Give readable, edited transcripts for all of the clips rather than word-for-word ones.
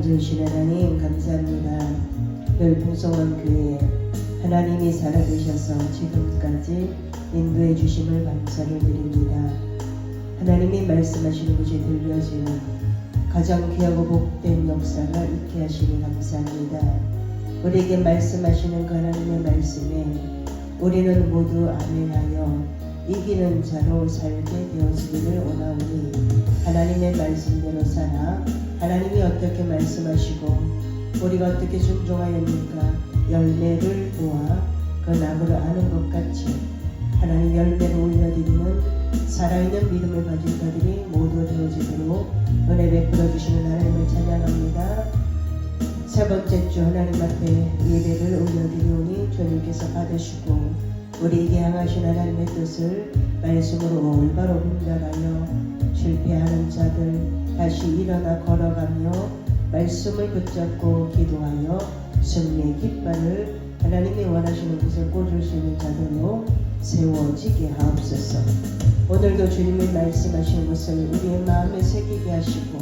자주신 하나님 감사합니다. 늘 풍성한 교회 하나님이 살아계셔서 지금까지 인도해 주심을 감사를 드립니다. 하나님이 말씀하시는 것이 들려지는 가장 귀하고 복된 역사가 있게 하시니 감사합니다. 우리에게 말씀하시는 그 하나님의 말씀에 우리는 모두 아멘하여 이기는 자로 살게 되어지기를 원하오니 하나님의 말씀대로 살아 하나님이 어떻게 말씀하시고 우리가 어떻게 순종하였는가 열매를 보아 그 나무를 아는 것 같이 하나님 열매를 올려드리는 살아있는 믿음을 가진 자들이 모두 되어지도록 은혜 베풀어 주시는 하나님을 찬양합니다. 세 번째 주 하나님 앞에 예배를 올려드리오니 주님께서 받으시고 우리에게 향하신 하나님의 뜻을 말씀으로 올바로 분별하여 실패하는 자들 다시 일어나 걸어가며 말씀을 붙잡고 기도하여 승리의 깃발을 하나님이 원하시는 곳을 꽂을 수 있는 자들로 세워지게 하옵소서. 오늘도 주님이 말씀하신 것을 우리의 마음에 새기게 하시고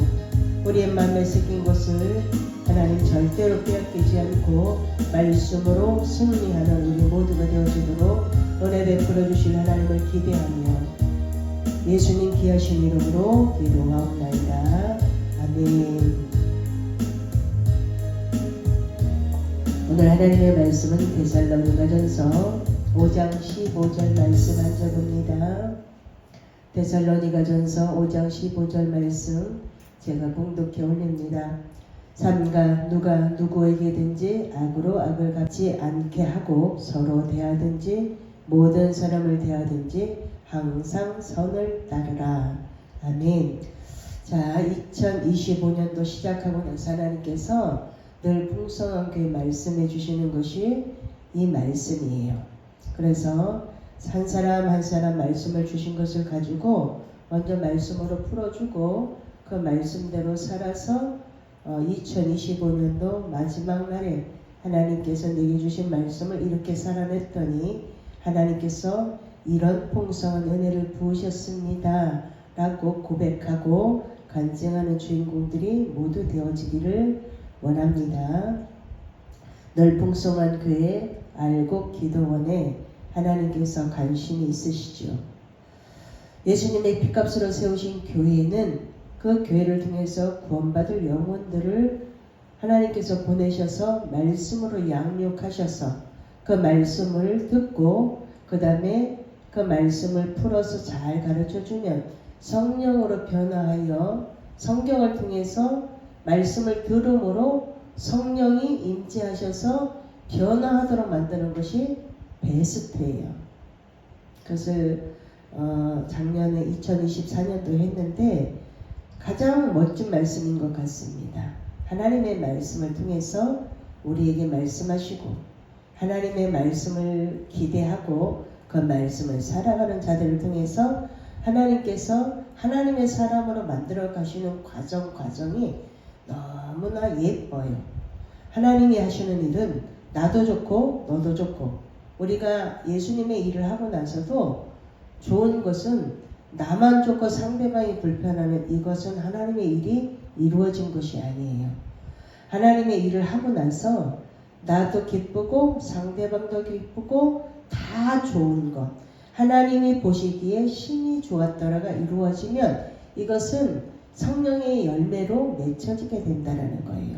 우리의 마음에 새긴 것을 하나님 절대로 빼앗기지 않고 말씀으로 승리하는 우리 모두가 되어지도록 은혜 베풀어 주실 하나님을 기대하며 예수님 귀하신 이름으로 기도하옵나이다. 아멘. 오늘 하나님의 말씀은 데살로니가전서 5장 15절 말씀 앉아봅니다. 데살로니가전서 5장 15절 말씀 제가 봉독해 올립니다. 삼가 누가 누구에게든지 악으로 악을 갚지 않게 하고 서로 대하든지 모든 사람을 대하든지 항상 선을 따르라. 아멘. 자, 2025년도 시작하고 나서 하나님께서 늘 풍성한 교회 말씀해 주시는 것이 이 말씀이에요. 그래서 한 사람 한 사람 말씀을 주신 것을 가지고 먼저 말씀으로 풀어주고 그 말씀대로 살아서 2025년도 마지막 날에 하나님께서 내게 주신 말씀을 이렇게 살아냈더니 하나님께서 이런 풍성한 은혜를 부으셨습니다 라고 고백하고 간증하는 주인공들이 모두 되어지기를 원합니다. 늘 풍성한 교회 알곡 기도원에 하나님께서 관심이 있으시죠. 예수님의 피값으로 세우신 교회는 그 교회를 통해서 구원받을 영혼들을 하나님께서 보내셔서 말씀으로 양육하셔서 그 말씀을 듣고 그 다음에 그 말씀을 풀어서 잘 가르쳐주면 성령으로 변화하여 성경을 통해서 말씀을 들음으로 성령이 임재하셔서 변화하도록 만드는 것이 베스트예요. 그것을 작년에 2024년도 했는데 가장 멋진 말씀인 것 같습니다. 하나님의 말씀을 통해서 우리에게 말씀하시고 하나님의 말씀을 기대하고 그 말씀을 살아가는 자들을 통해서 하나님께서 하나님의 사람으로 만들어 가시는 과정이 너무나 예뻐요. 하나님이 하시는 일은 나도 좋고 너도 좋고 우리가 예수님의 일을 하고 나서도 좋은 것은 나만 좋고 상대방이 불편하면 이것은 하나님의 일이 이루어진 것이 아니에요. 하나님의 일을 하고 나서 나도 기쁘고 상대방도 기쁘고 다 좋은 것 하나님이 보시기에 심히 좋았더라가 이루어지면 이것은 성령의 열매로 맺혀지게 된다는 거예요.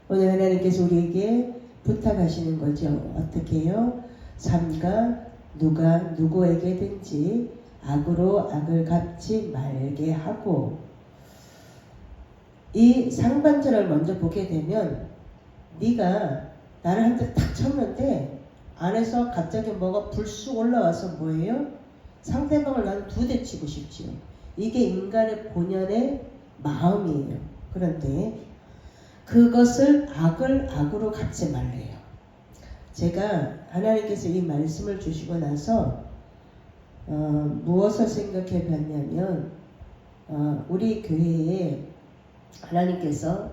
오늘 하나님께서 우리에게 부탁하시는 거죠. 어떻게 해요? 삼가 누가 누구에게든지 악으로 악을 갚지 말게 하고 이 상반절을 먼저 보게 되면 네가 나를 한 대 탁 쳤는데 안에서 갑자기 뭐가 불쑥 올라와서 뭐예요? 상대방을 나는 두 대 치고 싶지요. 이게 인간의 본연의 마음이에요. 그런데 그것을 악을 악으로 갚지 말래요. 제가 하나님께서 이 말씀을 주시고 나서 무엇을 생각해 봤냐면 우리 교회에 하나님께서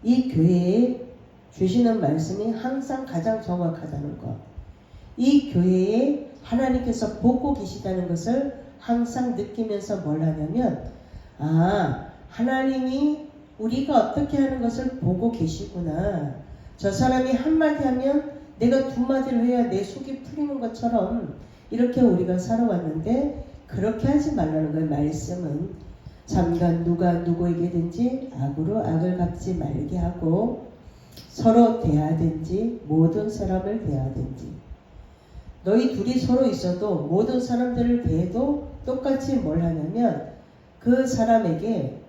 이 교회에 주시는 말씀이 항상 가장 정확하다는 것, 이 교회에 하나님께서 보고 계시다는 것을 항상 느끼면서 뭘 하냐면 하나님이 우리가 어떻게 하는 것을 보고 계시구나. 저 사람이 한마디 하면 내가 두 마디를 해야 내 속이 풀리는 것처럼 이렇게 우리가 살아왔는데 그렇게 하지 말라는 거예요. 말씀은 잠깐 누가 누구에게든지 악으로 악을 갚지 말게 하고 서로 대하든지 모든 사람을 대하든지. 너희 둘이 서로 있어도 모든 사람들을 대해도 똑같이 뭘 하냐면 그 사람에게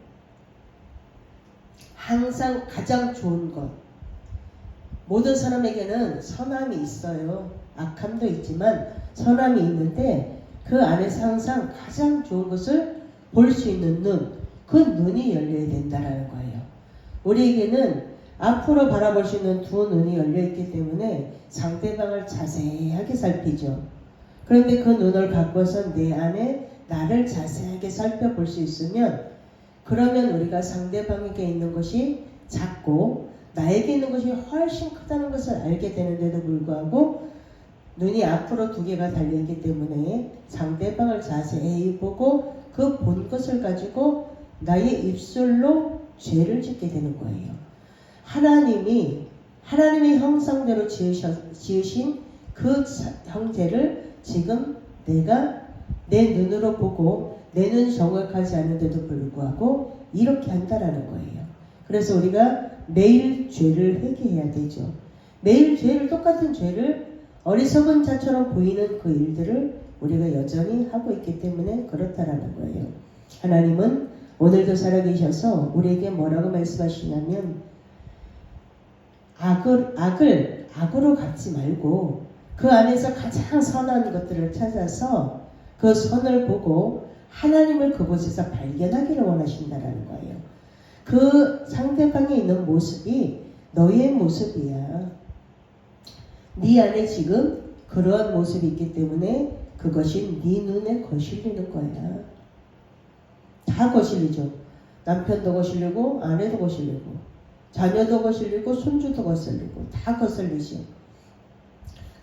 항상 가장 좋은 것. 모든 사람에게는 선함이 있어요. 악함도 있지만 선함이 있는데 그 안에서 항상 가장 좋은 것을 볼 수 있는 눈, 그 눈이 열려야 된다라는 거예요. 우리에게는 앞으로 바라볼 수 있는 두 눈이 열려있기 때문에 상대방을 자세하게 살피죠. 그런데 그 눈을 바꿔서 내 안에 나를 자세하게 살펴볼 수 있으면 그러면 우리가 상대방에게 있는 것이 작고 나에게 있는 것이 훨씬 크다는 것을 알게 되는데도 불구하고 눈이 앞으로 두 개가 달려있기 때문에 상대방을 자세히 보고 그 본 것을 가지고 나의 입술로 죄를 짓게 되는 거예요. 하나님이 형상대로 지으신 그 형제를 지금 내가 내 눈으로 보고 내 눈이 정확하지 않은데도 불구하고 이렇게 한다라는 거예요. 그래서 우리가 매일 죄를 회개해야 되죠. 매일 죄를 똑같은 죄를 어리석은 자처럼 보이는 그 일들을 우리가 여전히 하고 있기 때문에 그렇다라는 거예요. 하나님은 오늘도 살아계셔서 우리에게 뭐라고 말씀하시냐면 악으로 갚지 말고 그 안에서 가장 선한 것들을 찾아서 그 선을 보고 하나님을 그곳에서 발견하기를 원하신다라는 거예요. 그 상대방에 있는 모습이 너의 모습이야. 네 안에 지금 그러한 모습이 있기 때문에 그것이 네 눈에 거슬리는 거야. 다 거슬리죠. 남편도 거슬리고 아내도 거슬리고 자녀도 거슬리고 손주도 거슬리고 다 거슬리죠.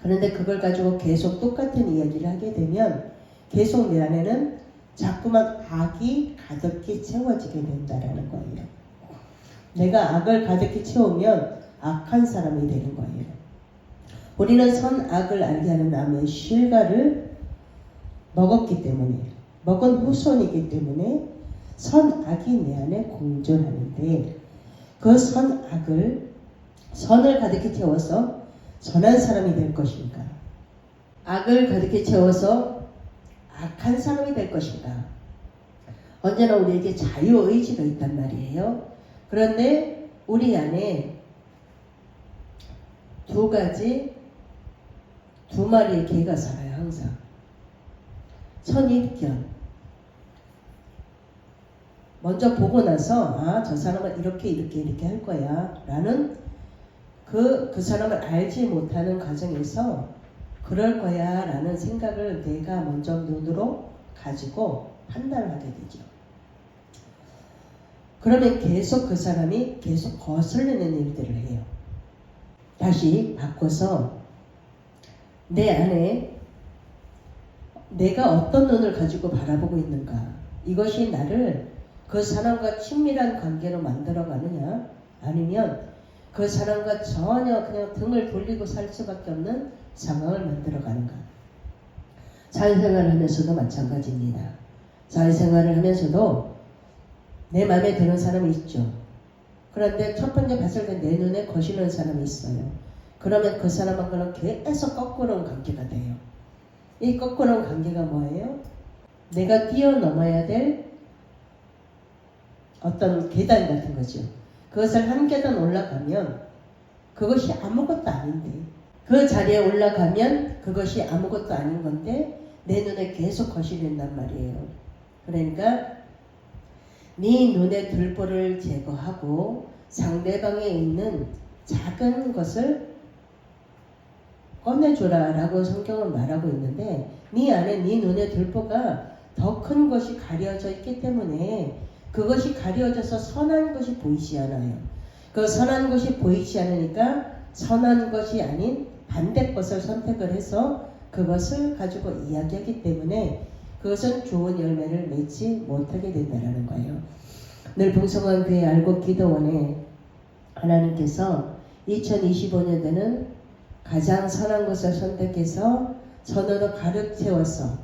그런데 그걸 가지고 계속 똑같은 이야기를 하게 되면 계속 내 안에는 자꾸만 악이 가득히 채워지게 된다라는 거예요. 내가 악을 가득히 채우면 악한 사람이 되는 거예요. 우리는 선악을 알게 하는 나무의 실과를 먹었기 때문에 먹은 후손이기 때문에 선악이 내 안에 공존하는데 그 선을 가득히 채워서 선한 사람이 될 것인가? 악을 가득히 채워서 악한 사람이 될 것인가? 언제나 우리에게 자유의지가 있단 말이에요. 그런데 우리 안에 두 마리의 개가 살아요. 항상 선입견. 먼저 보고 나서 저 사람은 이렇게 할 거야 라는 그 사람을 알지 못하는 과정에서 그럴 거야 라는 생각을 내가 먼저 눈으로 가지고 판단을 하게 되죠. 그러면 계속 그 사람이 계속 거슬리는 일들을 해요. 다시 바꿔서 내 안에 내가 어떤 눈을 가지고 바라보고 있는가, 이것이 나를 그 사람과 친밀한 관계로 만들어 가느냐 아니면 그 사람과 전혀 그냥 등을 돌리고 살 수밖에 없는 상황을 만들어 가는가. 사회생활을 하면서도 마찬가지입니다. 사회생활을 하면서도 내 마음에 드는 사람이 있죠. 그런데 첫 번째 봤을 때 내 눈에 거슬리는 사람이 있어요. 그러면 그 사람하고는 계속 거꾸로운 관계가 돼요. 이 거꾸로운 관계가 뭐예요? 내가 뛰어넘어야 될 어떤 계단 같은 거죠. 그것을 한 계단 올라가면 그것이 아무것도 아닌데, 그 자리에 올라가면 그것이 아무것도 아닌 건데 내 눈에 계속 거슬린단 말이에요. 그러니까 네 눈의 들보를 제거하고 상대방에 있는 작은 것을 꺼내줘라 라고 성경은 말하고 있는데, 네 안에 네 눈의 들보가 더 큰 것이 가려져 있기 때문에 그것이 가려져서 선한 것이 보이지 않아요. 그 선한 것이 보이지 않으니까 선한 것이 아닌 반대 것을 선택을 해서 그것을 가지고 이야기하기 때문에 그것은 좋은 열매를 맺지 못하게 된다는 거예요. 늘 풍성한 교회 알곡 기도원에 하나님께서 2025년도는 가장 선한 것을 선택해서 선으로 가득 채워서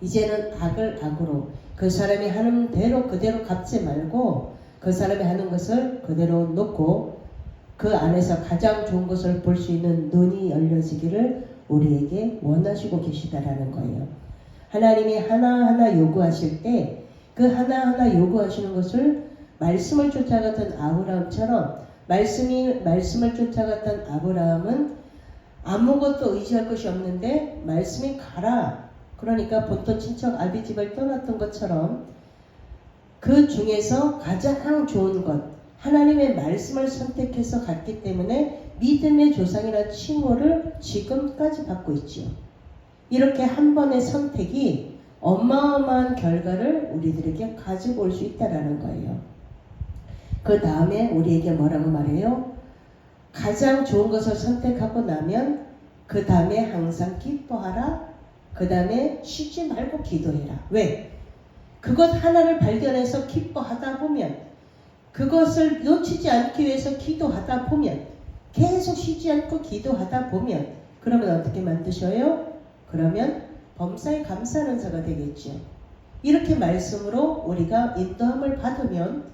이제는 악을 악으로 그 사람이 하는 대로 그대로 갚지 말고 그 사람이 하는 것을 그대로 놓고 그 안에서 가장 좋은 것을 볼 수 있는 눈이 열려지기를 우리에게 원하시고 계시다라는 거예요. 하나님이 하나하나 요구하실 때 그 하나하나 요구하시는 것을 말씀을 쫓아갔던 아브라함처럼 말씀을 쫓아갔던 아브라함은 아무것도 의지할 것이 없는데 말씀이 가라. 그러니까 본토 친척 아비집을 떠났던 것처럼 그 중에서 가장 좋은 것 하나님의 말씀을 선택해서 갔기 때문에 믿음의 조상이라는 칭호를 지금까지 받고 있지요. 이렇게 한 번의 선택이 어마어마한 결과를 우리들에게 가지고 올 수 있다는 거예요. 그 다음에 우리에게 뭐라고 말해요? 가장 좋은 것을 선택하고 나면 그 다음에 항상 기뻐하라. 그 다음에 쉬지 말고 기도해라. 왜? 그것 하나를 발견해서 기뻐하다 보면 그것을 놓치지 않기 위해서 기도하다 보면 계속 쉬지 않고 기도하다 보면 그러면 어떻게 만드셔요? 그러면 범사에 감사하는 자가 되겠죠. 이렇게 말씀으로 우리가 인도함을 받으면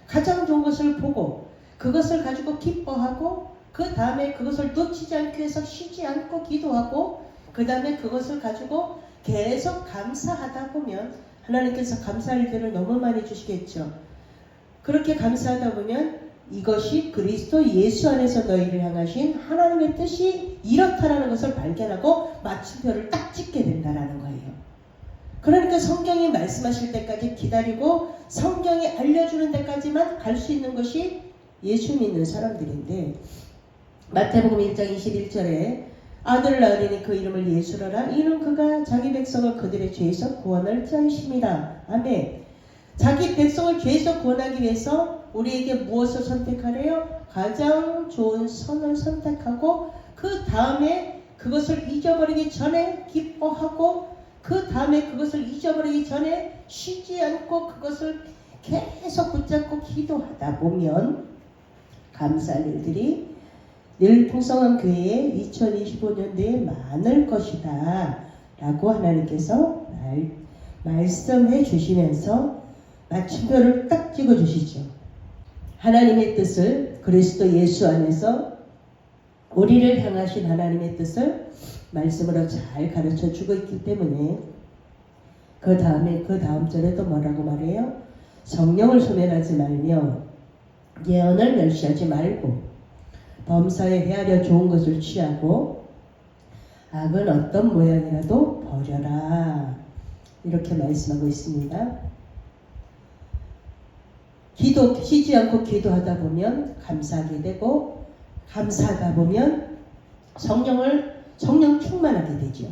가장 좋은 것을 보고 그것을 가지고 기뻐하고 그 다음에 그것을 놓치지 않기 위해서 쉬지 않고 기도하고 그 다음에 그것을 가지고 계속 감사하다 보면 하나님께서 감사할 일들을 너무 많이 주시겠죠. 그렇게 감사하다 보면 이것이 그리스도 예수 안에서 너희를 향하신 하나님의 뜻이 이렇다라는 것을 발견하고 마침표를 딱 찍게 된다라는 거예요. 그러니까 성경이 말씀하실 때까지 기다리고 성경이 알려주는 데까지만 갈 수 있는 것이 예수 믿는 사람들인데 마태복음 1장 21절에 아들을 낳으리니 그 이름을 예수라라. 이는 그가 자기 백성을 그들의 죄에서 구원할 자이심이라. 아멘. 자기 백성을 죄에서 구원하기 위해서 우리에게 무엇을 선택하래요? 가장 좋은 선을 선택하고 그 다음에 그것을 잊어버리기 전에 기뻐하고 그 다음에 그것을 잊어버리기 전에 쉬지 않고 그것을 계속 붙잡고 기도하다 보면 감사할 일들이 늘 풍성한 교회에 2025년도에 많을 것이다 라고 하나님께서 말씀해 주시면서 마침표를 딱 찍어 주시죠. 하나님의 뜻을 그리스도 예수 안에서 우리를 향하신 하나님의 뜻을 말씀으로 잘 가르쳐 주고 있기 때문에 그 다음 절에 또 뭐라고 말해요? 성령을 소멸하지 말며 예언을 멸시하지 말고 범사에 헤아려 좋은 것을 취하고 악은 어떤 모양이라도 버려라. 이렇게 말씀하고 있습니다. 쉬지 않고 기도하다 보면 감사하게 되고 감사하다 보면 성령 충만하게 되죠.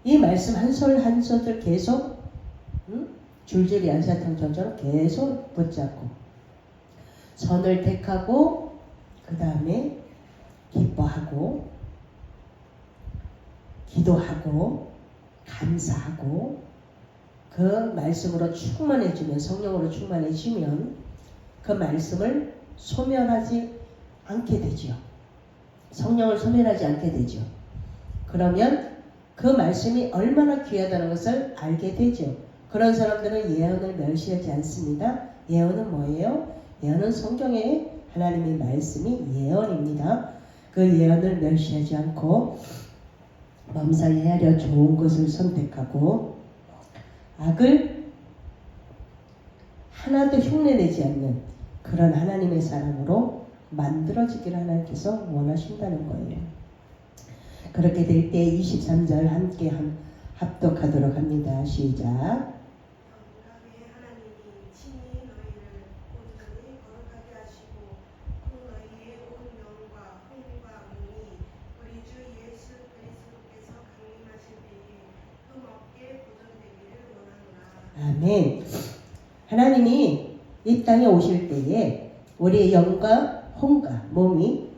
이 말씀 한 소절 한 소절 계속 줄줄이 안사탕전처럼 계속 붙잡고 선을 택하고 그 다음에 기뻐하고 기도하고 감사하고 그 말씀으로 충만해지면 성령으로 충만해지면 그 말씀을 소멸하지 않게 되죠. 성령을 소멸하지 않게 되죠. 그러면 그 말씀이 얼마나 귀하다는 것을 알게 되죠. 그런 사람들은 예언을 멸시하지 않습니다. 예언은 뭐예요? 예언은 성경의 하나님의 말씀이 예언입니다. 그 예언을 멸시하지 않고 범사에 헤아려 좋은 것을 선택하고 악을 하나도 흉내내지 않는 그런 하나님의 사람으로 만들어지기를 하나님께서 원하신다는 거예요. 그렇게 될 때 23절 함께 합독하도록 합니다. 시작. 아멘. 하나님이 이 땅에 오실 때에 우리의 영과 혼과 몸이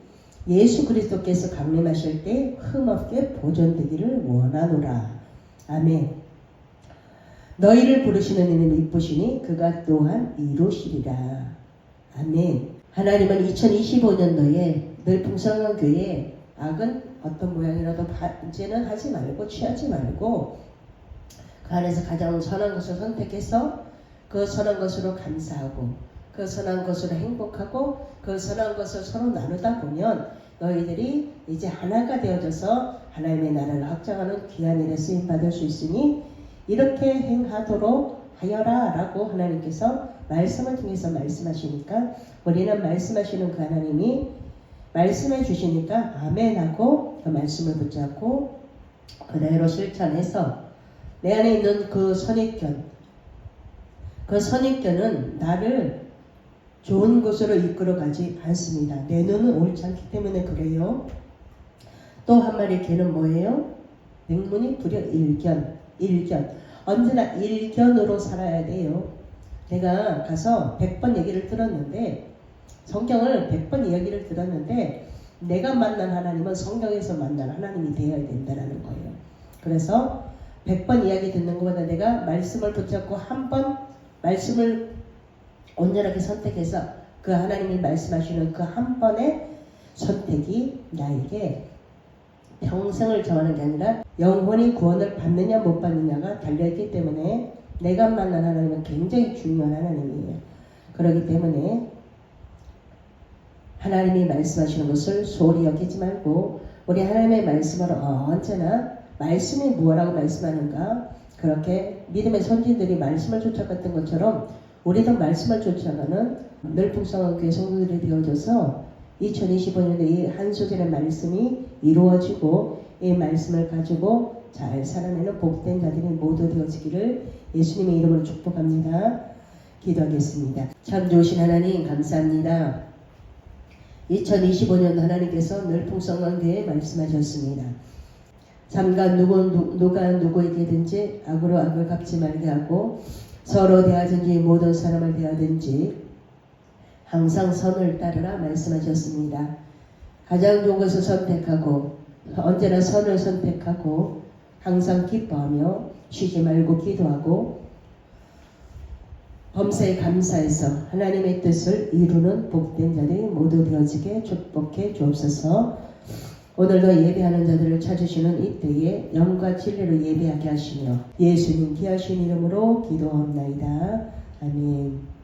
예수 그리스도께서 강림하실 때 흠없게 보존되기를 원하노라. 아멘. 너희를 부르시는 이는 이쁘시니 그가 또한 이루시리라. 아멘. 하나님은 2025년도에 늘 풍성한 교회에 악은 어떤 모양이라도 이제는 하지 말고 취하지 말고 그 안에서 가장 선한 것을 선택해서 그 선한 것으로 감사하고 그 선한 것으로 행복하고 그 선한 것을 서로 나누다 보면 너희들이 이제 하나가 되어져서 하나님의 나라를 확장하는 귀한 일에 쓰임받을 수 있으니 이렇게 행하도록 하여라 라고 하나님께서 말씀을 통해서 말씀하시니까 우리는 말씀하시는 그 하나님이 말씀해 주시니까 아멘 하고 그 말씀을 붙잡고 그대로 실천해서 내 안에 있는 그 선입견은 나를 좋은 곳으로 이끌어 가지 않습니다. 내 눈은 옳지 않기 때문에 그래요. 또 한 마리 개는 뭐예요? 맹문이 불여 일견. 언제나 일견으로 살아야 돼요. 내가 가서 100번 얘기를 들었는데 성경을 100번 이야기를 들었는데 내가 만난 하나님은 성경에서 만난 하나님이 되어야 된다는 거예요. 그래서 100번 이야기 듣는 것보다 내가 말씀을 붙잡고 한 번 말씀을 온전하게 선택해서 그 하나님이 말씀하시는 그 한 번의 선택이 나에게 평생을 정하는 게 아니라 영원히 구원을 받느냐 못 받느냐가 달려있기 때문에 내가 만난 하나님은 굉장히 중요한 하나님이에요. 그렇기 때문에 하나님이 말씀하시는 것을 소홀히 여기지 말고 우리 하나님의 말씀을 언제나 말씀이 무엇라고 말씀하는가 그렇게 믿음의 선진들이 말씀을 쫓아갔던 것처럼 우리도 말씀을 쫓아가는 늘 풍성한 교회 성도들이 되어져서 2025년에 이 한 소절의 말씀이 이루어지고 이 말씀을 가지고 잘 살아내는 복된 자들이 모두 되어지기를 예수님의 이름으로 축복합니다. 기도하겠습니다. 참 좋으신 하나님 감사합니다. 2025년 하나님께서 늘 풍성한 교회에 말씀하셨습니다. 잠깐 누가 누구에게든지 악으로 악을 갚지 말게 하고 서로 대하든지 모든 사람을 대하든지 항상 선을 따르라 말씀하셨습니다. 가장 좋은 것을 선택하고 언제나 선을 선택하고 항상 기뻐하며 쉬지 말고 기도하고 범사에 감사해서 하나님의 뜻을 이루는 복된 자들이 모두 되어지게 축복해 주옵소서. 오늘도 예배하는 자들을 찾으시는 이때에 영과 진리로 예배하게 하시며 예수님 귀하신 이름으로 기도합나이다. 아멘.